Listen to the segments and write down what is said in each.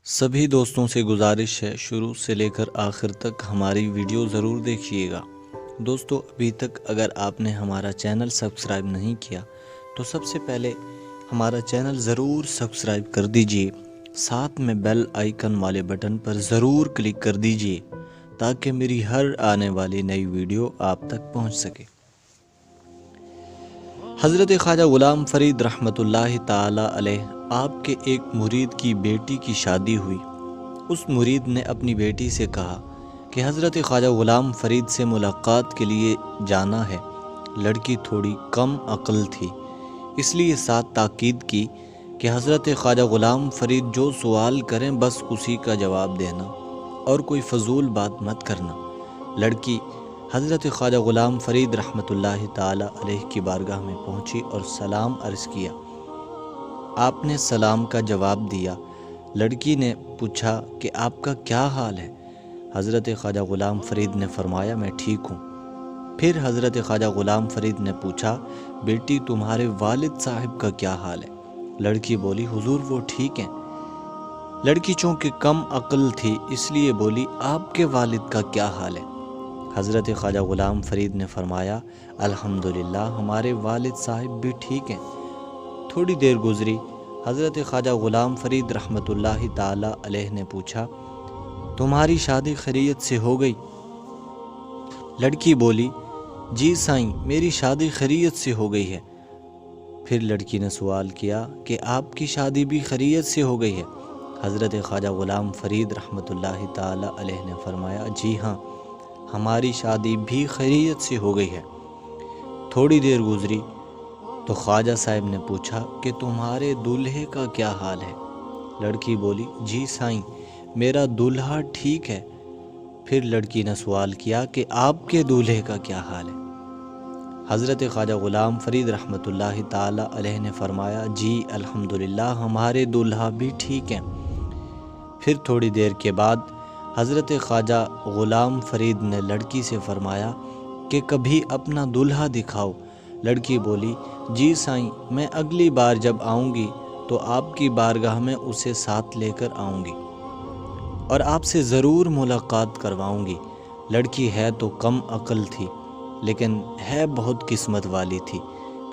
سبھی دوستوں سے گزارش ہے شروع سے لے کر آخر تک ہماری ویڈیو ضرور دیکھیے گا۔ دوستو ابھی تک اگر آپ نے ہمارا چینل سبسکرائب نہیں کیا تو سب سے پہلے ہمارا چینل ضرور سبسکرائب کر دیجئے، ساتھ میں بیل آئیکن والے بٹن پر ضرور کلک کر دیجئے تاکہ میری ہر آنے والی نئی ویڈیو آپ تک پہنچ سکے۔ حضرت خواجہ غلام فرید رحمۃ اللہ تعالی علیہ آپ کے ایک مرید کی بیٹی کی شادی ہوئی۔ اس مرید نے اپنی بیٹی سے کہا کہ حضرت خواجہ غلام فرید سے ملاقات کے لیے جانا ہے۔ لڑکی تھوڑی کم عقل تھی، اس لیے ساتھ تاکید کی کہ حضرت خواجہ غلام فرید جو سوال کریں بس اسی کا جواب دینا اور کوئی فضول بات مت کرنا۔ لڑکی حضرت خواجہ غلام فرید رحمۃ اللہ تعالی علیہ کی بارگاہ میں پہنچی اور سلام عرض کیا۔ آپ نے سلام کا جواب دیا۔ لڑکی نے پوچھا کہ آپ کا کیا حال ہے؟ حضرت خواجہ غلام فرید نے فرمایا میں ٹھیک ہوں۔ پھر حضرت خواجہ غلام فرید نے پوچھا بیٹی تمہارے والد صاحب کا کیا حال ہے؟ لڑکی بولی حضور وہ ٹھیک ہیں۔ لڑکی چونکہ کم عقل تھی اس لیے بولی آپ کے والد کا کیا حال ہے؟ حضرت خواجہ غلام فرید نے فرمایا الحمدللہ ہمارے والد صاحب بھی ٹھیک ہیں۔ تھوڑی دیر گزری، حضرت خواجہ غلام فرید رحمۃ اللہ تعالی علیہ نے پوچھا تمہاری شادی خیریت سے ہو گئی؟ لڑکی بولی جی سائیں میری شادی خیریت سے ہو گئی ہے۔ پھر لڑکی نے سوال کیا کہ آپ کی شادی بھی خیریت سے ہو گئی ہے؟ حضرت خواجہ غلام فرید رحمۃ اللہ تعالی علیہ نے فرمایا جی ہاں ہماری شادی بھی خیریت سے ہو گئی ہے۔ تھوڑی دیر گزری تو خواجہ صاحب نے پوچھا کہ تمہارے دولہے کا کیا حال ہے؟ لڑکی بولی جی سائیں میرا دولہا ٹھیک ہے۔ پھر لڑکی نے سوال کیا کہ آپ کے دولہے کا کیا حال ہے؟ حضرت خواجہ غلام فرید رحمۃ اللہ تعالی علیہ نے فرمایا جی الحمدللہ ہمارے دولہا بھی ٹھیک ہیں۔ پھر تھوڑی دیر کے بعد حضرت خواجہ غلام فرید نے لڑکی سے فرمایا کہ کبھی اپنا دولہا دکھاؤ۔ لڑکی بولی جی سائیں میں اگلی بار جب آؤں گی تو آپ کی بارگاہ میں اسے ساتھ لے کر آؤں گی اور آپ سے ضرور ملاقات کرواؤں گی۔ لڑکی ہے تو کم عقل تھی لیکن ہے بہت قسمت والی تھی۔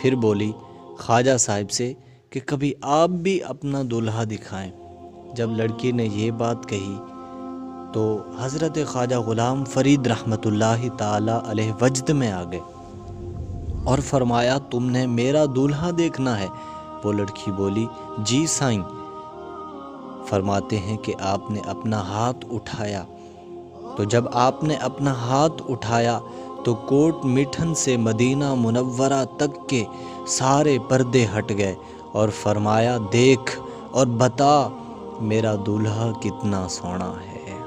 پھر بولی خواجہ صاحب سے کہ کبھی آپ بھی اپنا دولہا دکھائیں۔ جب لڑکی نے یہ بات کہی تو حضرت خواجہ غلام فرید رحمۃ اللہ تعالی علیہ وجد میں آ گئے اور فرمایا تم نے میرا دولہا دیکھنا ہے؟ وہ لڑکی بولی جی سائیں۔ فرماتے ہیں کہ آپ نے اپنا ہاتھ اٹھایا تو جب آپ نے اپنا ہاتھ اٹھایا تو کوٹ مٹھن سے مدینہ منورہ تک کے سارے پردے ہٹ گئے اور فرمایا دیکھ اور بتا میرا دولہا کتنا سونا ہے۔